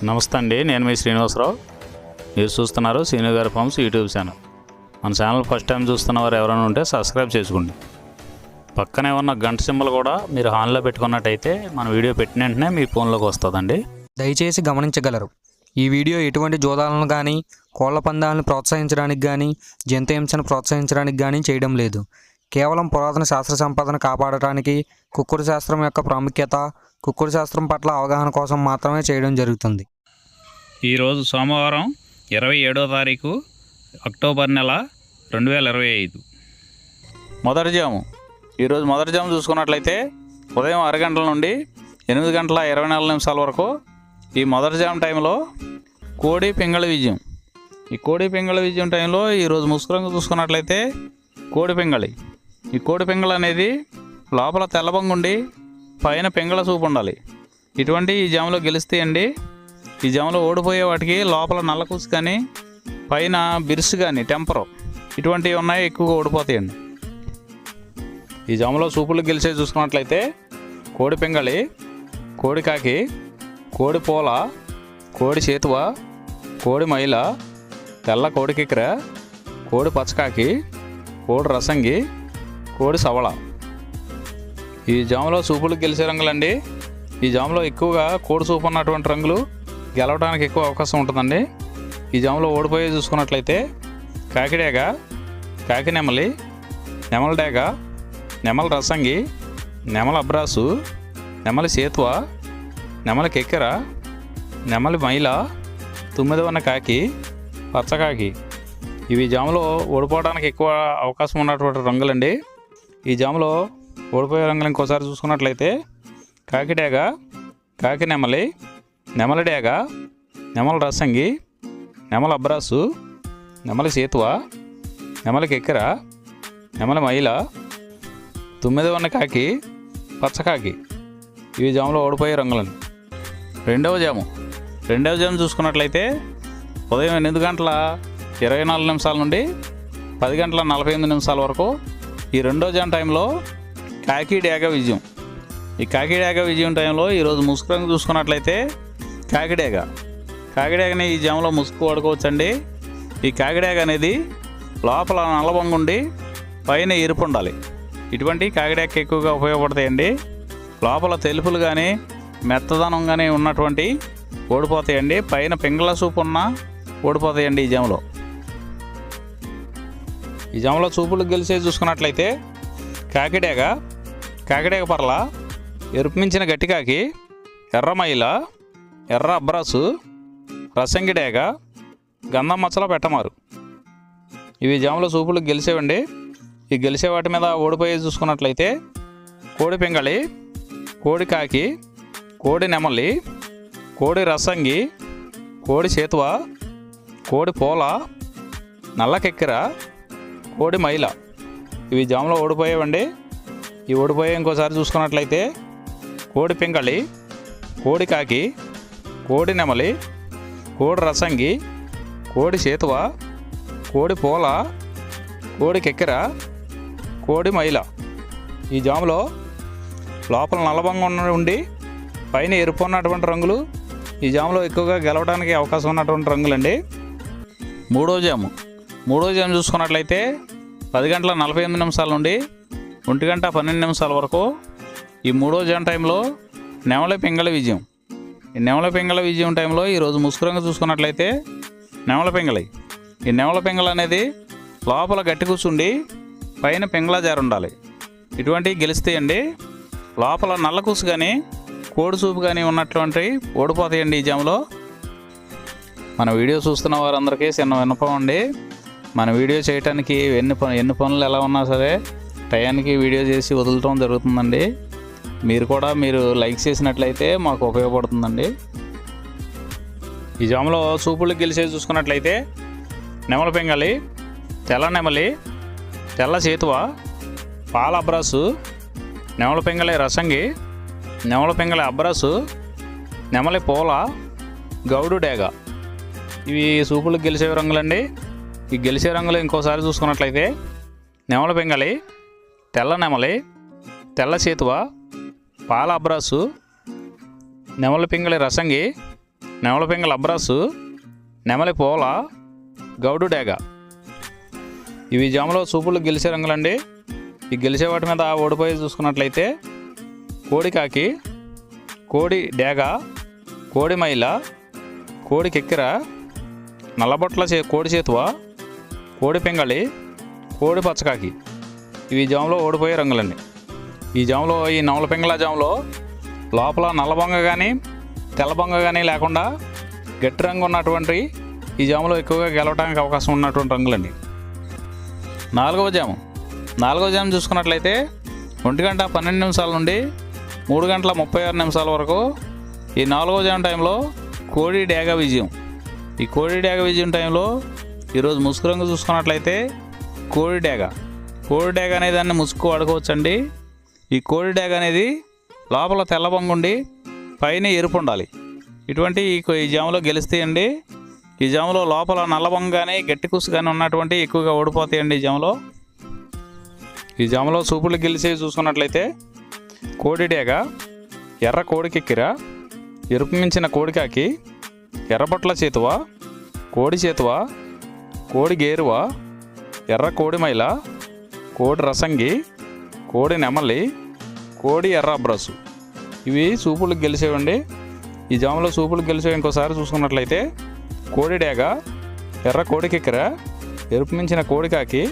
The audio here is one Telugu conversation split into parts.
నమస్తే అండి, నేను మీ శ్రీనివాసరావు. మీరు చూస్తున్నారు శ్రీను గారి ఫార్మ్స్ యూట్యూబ్ ఛానల్. మన ఛానల్ ఫస్ట్ టైం చూస్తున్న వారు ఎవరైనా ఉంటే సబ్స్క్రైబ్ చేసుకోండి. పక్కనే ఉన్న గంట సింబల్ కూడా మీరు ఆన్లో పెట్టుకున్నట్టయితే మన వీడియో పెట్టిన వెంటనే మీ ఫోన్లోకి వస్తుందండి. దయచేసి గమనించగలరు, ఈ వీడియో ఎటువంటి జోదాలను కానీ కోళ్ల పందాలను ప్రోత్సహించడానికి కానీ జంతు హింసను ప్రోత్సహించడానికి కానీ చేయడం లేదు. కేవలం పురాతన శాస్త్ర సంపదను కాపాడటానికి, కుక్కుడు శాస్త్రం యొక్క ప్రాముఖ్యత, కుక్కుడు శాస్త్రం పట్ల అవగాహన కోసం మాత్రమే చేయడం జరుగుతుంది. ఈరోజు సోమవారం 27వ తారీఖు అక్టోబర్ నెల 2025 మొదటి జాము. ఈరోజు మొదటి జాము చూసుకున్నట్లయితే ఉదయం 6 గంటల నుండి 8 గంటల 24 నిమిషాల వరకు ఈ మొదటి జాము టైంలో కోడి పింగళ విజయం. ఈ కోడి పింగళ విజయం టైంలో ఈరోజు ముసుకురంగు చూసుకున్నట్లయితే కోడి పింగళి. ఈ కోడి పింగళ అనేది లోపల తెల్లబంగుండి పైన పింగళ చూపు ఉండాలి. ఇటువంటి ఈ జాములో గెలుస్తాయండి. ఈ జాములో ఓడిపోయే వాటికి లోపల నల్లకూసు కానీ పైన బిరుసు కానీ టెంపరు ఇటువంటివి ఉన్నాయి, ఎక్కువగా ఓడిపోతాయండి. ఈ జాములో సూపులు గెలిచే చూసుకున్నట్లయితే కోడి పింగళి, కోడి కాకి, కోడి పూల, కోడి చేతువ, కోడి మైల, తెల్ల కోడి కిక్కెర, కోడి పచ్చకాకి, కోడి రసంగి, కోడి సవళ. ఈ జాములో సూపులు గెలిచే రంగులండి. ఈ జాములో ఎక్కువగా కోడి సూపు ఉన్నటువంటి రంగులు గెలవడానికి ఎక్కువ అవకాశం ఉంటుందండి. ఈ జాములో ఓడిపోయే చూసుకున్నట్లయితే కాకిడేగ, కాకి నెమలి, నెమల డేగ, నెమల రసంగి, నెమల అబ్రాసు, నెమలి సేతువ, నెమలి కెక్కెర, నెమలి మైల, 9వ కాకి, పచ్చకాకి. ఇవి జాములో ఓడిపోవడానికి ఎక్కువ అవకాశం ఉన్నటువంటి రంగులండి. ఈ జాములో ఓడిపోయే రంగులు ఇంకోసారి చూసుకున్నట్లయితే కాకిడేగ, కాకి నెమలి, నెమలి డేగ, నెమల రసంగి, నెమల అబ్రాసు, నెమలి సేతువ, నెమలి కెక్కెర, నెమలి మైల, 9వ కాకి, పచ్చకాకి. ఇవి జాములో ఓడిపోయే రంగులండి. రెండవ జాము చూసుకున్నట్లయితే ఉదయం 8 గంటల 24 నిమిషాల నుండి 10 గంటల 48 నిమిషాల వరకు ఈ రెండో జాము టైంలో కాకి డేగ విజయం. ఈ కాకి డేగ విజయం టైంలో ఈరోజు ముసుగు రంగు చూసుకున్నట్లయితే కాకిడేగని ఈ జాములో ముసుగు వాడుకోవచ్చండి. ఈ కాకిడేగ అనేది లోపల నల్లబొంగుండి పైన ఎరుపు ఉండాలి. ఇటువంటి కాకిడేగ ఎక్కువగా ఉపయోగపడతాయండి. లోపల తెలుపులు కానీ మెత్తదనం కానీ ఉన్నటువంటి ఓడిపోతాయండి. పైన పింగళ సూపు ఉన్న ఓడిపోతాయండి. ఈ జాములో చూపులు గెలిచే చూసుకున్నట్లయితే కాకిడేగ పర్ల, ఎరుపు మించిన గట్టికాకి, ఎర్ర మైల, ఎర్ర అబ్రాసు, రసంగి డేగ, గంధం మచ్చల పెట్టమారు. ఇవి జాములో చూపులు గెలిచేవండి. ఈ గెలిచే వాటి మీద ఓడిపోయి చూసుకున్నట్లయితే కోడి పింగళి, కోడి కాకి, కోడి నెమలి, కోడి రసంగి, కోడి చేతువ, కోడి పూల, నల్ల కెక్కెర, కోడి మైల. ఇవి జాములో ఓడిపోయేవండి. ఈ ఓడిపోయే ఇంకోసారి చూసుకున్నట్లయితే కోడి పింగళి, కోడి కాకి, కోడి నెమలి, కోడి రసంగి, కోడి చేతువ, కోడి పూల, కోడి కెక్కెర, కోడి మైల. ఈ జాములో లోపల నల్లబంగా ఉండి పైన ఎరుపు ఉన్నటువంటి రంగులు ఈ జాములో ఎక్కువగా గెలవడానికి అవకాశం ఉన్నటువంటి రంగులండి. మూడో జాము చూసుకున్నట్లయితే 10 గంటల 48 నిమిషాల నుండి 1 గంట 12 నిమిషాల వరకు ఈ మూడో జాము టైంలో నెమలి పింగళ విజయం. ఈ నెమలి పింగళ విజయం టైంలో ఈరోజు ముసుగురంగా చూసుకున్నట్లయితే నెమల పింగళి. ఈ నెమల పింగళ అనేది లోపల గట్టి కూర్చుండి పైన పింగళ జారు ఉండాలి. ఇటువంటివి గెలుస్తాయండి. లోపల నల్ల కూసు కానీ కోడి చూపు కానీ ఉన్నటువంటి ఓడిపోతాయండి. ఈ జాములో మన వీడియో చూస్తున్న వారందరికీ చిన్న విన్నపం అండి. మన వీడియో చేయడానికి ఎన్ని పనులు ఎలా ఉన్నా సరే టయానికి వీడియో చేసి వదలటం జరుగుతుందండి. మీరు లైక్ చేసినట్లయితే మాకు ఉపయోగపడుతుందండి. ఈ జాములో చూపులు గెలిచేసి చూసుకున్నట్లయితే నెమల పింగళి, తెల్ల నెమలి, తెల్ల చేతువ, పాల అబ్రాసు, నెమల పింగళి రసంగి, నెమల పింగళి అబ్రాసు, నెమలి పూల, గౌడు డేగ. ఇవి సూపులు గెలిచే రంగులండి. ఈ గెలిచే రంగులు ఇంకోసారి చూసుకున్నట్లయితే నెమల పింగళి, తెల్ల నెమలి, తెల్ల చేతువ, పాల అబ్రాసు, నెమల పింగళి రసంగి, నెమలి పింగళ అబ్రాసు, నెమలి పోల, గౌడు డేగ. ఇవి జాములో సూపులు గెలిచే రంగులండి. ఈ గెలిచే వాటి మీద ఓడిపోయి చూసుకున్నట్లయితే కోడి కాకి, కోడి డేగ, కోడి మైల, కోడి కెక్కిర, నల్లబొట్ల కోడి చేతువ, కోడి పింగళి, కోడి పచ్చకాకి. ఇవి జాములో ఓడిపోయే రంగులండి. ఈ జాములో ఈ నెమలి పింగళ జాములో లోపల నల్లబొంగ కానీ తెల్లబొంగ కానీ లేకుండా గట్టి రంగు ఉన్నటువంటి ఈ జాములో ఎక్కువగా గెలవడానికి అవకాశం ఉన్నటువంటి రంగులండి. నాలుగవ జాము చూసుకున్నట్లయితే 1:12 నుండి 3:36 వరకు ఈ 4వ జాము టైంలో కోడి డేగ విజయం. ఈ కోడి డేగ విజయం టైంలో ఈరోజు ముసుగు రంగు చూసుకున్నట్లయితే కోడి డేగ అనే దాన్ని ముసుగు వాడుకోవచ్చండి. ఈ కోడి డేగ అనేది లోపల తెల్లబొంగు ఉండి పైన ఎరుపు ఉండాలి. ఇటువంటి ఈ జాములో గెలుస్తాయండి. ఈ జాములో లోపల నల్లబొంగ కానీ గట్టి కుసు కానీ ఉన్నటువంటి ఎక్కువగా ఓడిపోతాయండి. ఈ జాములో సూపులు గెలిచేవి చూసుకున్నట్లయితే కోడి డేగ, ఎర్ర కోడి కెక్కిర, ఎరుపు మించిన కోడి కాకి, ఎర్రబొట్ల చేతువ, కోడి చేతువ, కోడి గేరువ, ఎర్ర కోడి మైల, కోడి రసంగి, కోడి నెమలి, కోడి ఎర్ర అబ్రాసు. ఇవి సూపులు గెలిచేవండి. ఈ జాములో సూపులు గెలిచేవి ఇంకోసారి చూసుకున్నట్లయితే కోడి డేగ, ఎర్ర కోడి కెక్కిర, ఎరుపు మించిన కోడి కాకి,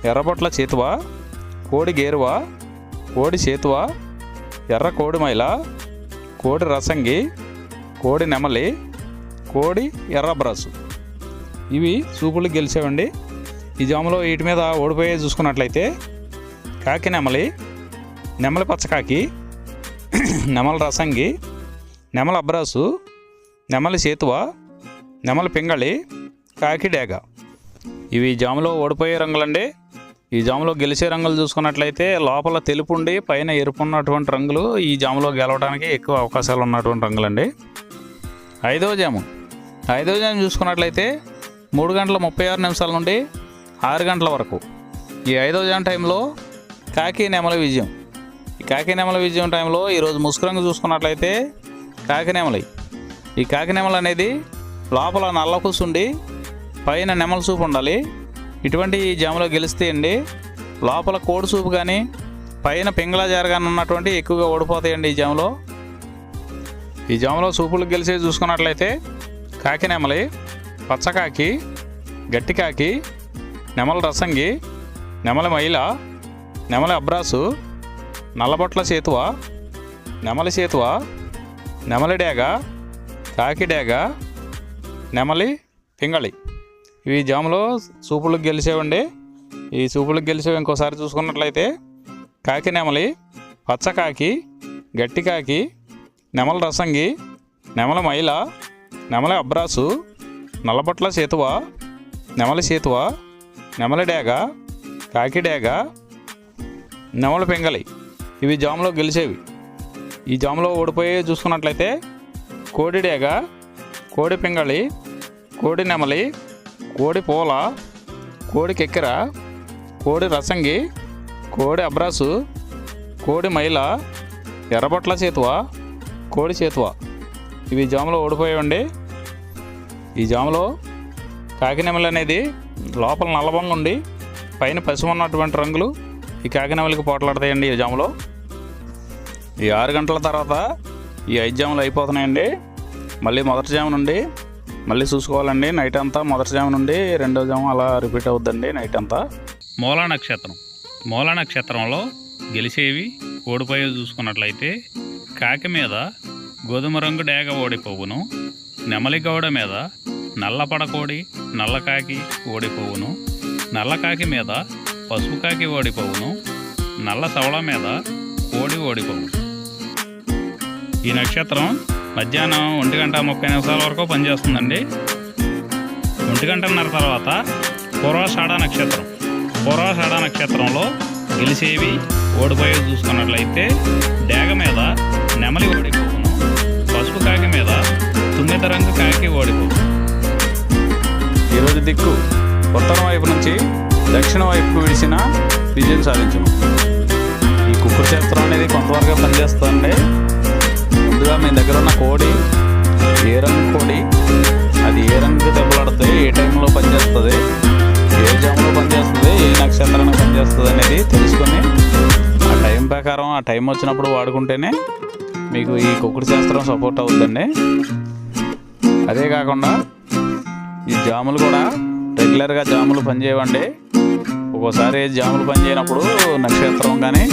ఎర్రబొట్ల చేతువ, కోడి గేరువ, కోడి చేతువ, ఎర్ర కోడి మైల, కోడి రసంగి, కోడి నెమలి, కోడి ఎర్ర అబ్రాసు. ఇవి సూపులు గెలిచేవండి. ఈ జాములో వీటి మీద ఓడిపోయే చూసుకున్నట్లయితే కాకి నెమలి, నెమలి పచ్చకాకి, నెమలి రసంగి, నెమలి అబ్రాసు, నెమలి చేతువ, నెమలి పింగళి, కాకి డేగ. ఇవి జాములో ఓడిపోయే రంగులండి. ఈ జాములో గెలిచే రంగులు చూసుకున్నట్లయితే లోపల తెలుపు ఉండి పైన ఎరుపు ఉన్నటువంటి రంగులు ఈ జాములో గెలవడానికి ఎక్కువ అవకాశాలు ఉన్నటువంటి రంగులండి. ఐదవ జాము చూసుకున్నట్లయితే 3:36 నుండి 6 గంటల వరకు ఈ 5వ జాము టైంలో కాకి నెమలి విజయం. ఈ కాకి నెమలి విజయం టైంలో ఈరోజు ముసుగు రంగు చూసుకున్నట్లయితే కాకి నెమలి. ఈ కాకి నెమలి అనేది లోపల నల్ల కూసుండి పైన నెమలి సూపు ఉండాలి. ఇటువంటి ఈ జాములో గెలుస్తాయండి. లోపల కోడి సూపు కానీ పైన పింగళ జార కానీ ఉన్నటువంటి ఎక్కువగా ఓడిపోతాయండి. ఈ జాములో సూపులు గెలిచేవి చూసుకున్నట్లయితే కాకి నెమలి, పచ్చకాకి, గట్టి కాకి, నెమలి రసంగి, నెమలి మైల, నెమలి అబ్రాసు, నల్లబొట్ల చేతువ, నెమలి చేతువ, నెమలి డేగ, కాకి డేగ, నెమలి పింగళి. ఇవి జాములో సూపులకు గెలిచేవండి. ఈ సూపులకు గెలిచేవి ఇంకోసారి చూసుకున్నట్లయితే కాకి నెమలి, పచ్చకాకి, గట్టి కాకి, నెమలి రసంగి, నెమలి మైల, నెమలి అబ్రాసు, నల్లబొట్ల చేతువ, నెమలి చేతువ, నెమలి డేగ, కాకి డేగ, నెమలి పింగళి. ఇవి జాములో గెలిచేవి. ఈ జాములో ఓడిపోయే చూసుకున్నట్లయితే కోడి డేగ, కోడి పింగళి, కోడి నెమలి, కోడి పోల, కోడి కెక్కిర, కోడి రసంగి, కోడి అబ్రాసు, కోడి మైల, ఎర్రబొట్ల చేతువ, కోడి చేతువ. ఇవి జాములో ఓడిపోయాయండి. ఈ జాములో కాకి నెమలి అనేది లోపల నల్లబొంగ ఉండి పైన పసుపు ఉన్నటువంటి రంగులు ఈ కాకి నెమలికి పోట్లాడతాయండి. ఈ జాములో ఈ 6 గంటల తర్వాత ఈ 5 జాములు అయిపోతున్నాయండి. మళ్ళీ మొదటి జాము నుండి మళ్ళీ చూసుకోవాలండి. నైట్ అంతా మొదటి జాము నుండి 2వ జాము అలా రిపీట్ అవుద్దండి నైట్ అంతా. మూలా నక్షత్రంలో గెలిచేవి ఓడిపోయేవి చూసుకున్నట్లయితే కాకి మీద గోధుమ రంగు డేగ ఓడిపోవును, నెమలి గౌడ మీద నల్లపడకోడి నల్లకాకి ఓడిపోవును, నల్లకాకి మీద పసుపు కాకి ఓడిపోవును, నల్ల సవళ మీద కోడి ఓడిపోవును. ఈ నక్షత్రం మధ్యాహ్నం 1:30 వరకు పనిచేస్తుందండి. 1:30 తర్వాత పూర్వాషాఢ నక్షత్రంలో గెలిచేవి ఓడిపోయేవి చూసుకున్నట్లయితే డేగ మీద నెమలి ఓడిపోవును, పసుపు కాకి మీద తుమ్మెద రంగు కాకి ఓడిపోవును. ఈరోజు దిక్కు ఉత్తరం వైపు నుంచి దక్షిణ వైపుకు విడిచిన విజయం సాధించును. ఈ కుక్కుడు శాస్త్రం అనేది కొంతవరకు పనిచేస్తుందండి. ముందుగా మీ దగ్గర ఉన్న కోడి ఏ రంగు కోడి పనిచేస్తుంది, ఏ జాములో పనిచేస్తుంది, ఏ నక్షత్రానికి పనిచేస్తుంది అనేది తెలుసుకొని ఆ టైం ప్రకారం ఆ టైం వచ్చినప్పుడు వాడుకుంటేనే మీకు ఈ కుక్కుడు శాస్త్రం సపోర్ట్ అవుతుందండి. అదే కాకుండా ఈ జాములు కూడా రెగ్యులర్గా జాములు పనిచేయవండి. ఒక్కోసారి జాములు పనిచేయనప్పుడు నక్షత్రం కానీ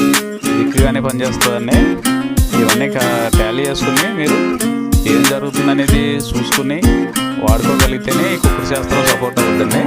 దిక్కు కానీ పనిచేస్తుందండి. ఇవన్నీ టాలీ చేసుకుని మీరు ఏం జరుగుతుందనేది చూసుకుని వాడుకోగలిగితేనే ఈ కుక్కుడు శాస్త్రం సపోర్ట్ అవుతుందండి.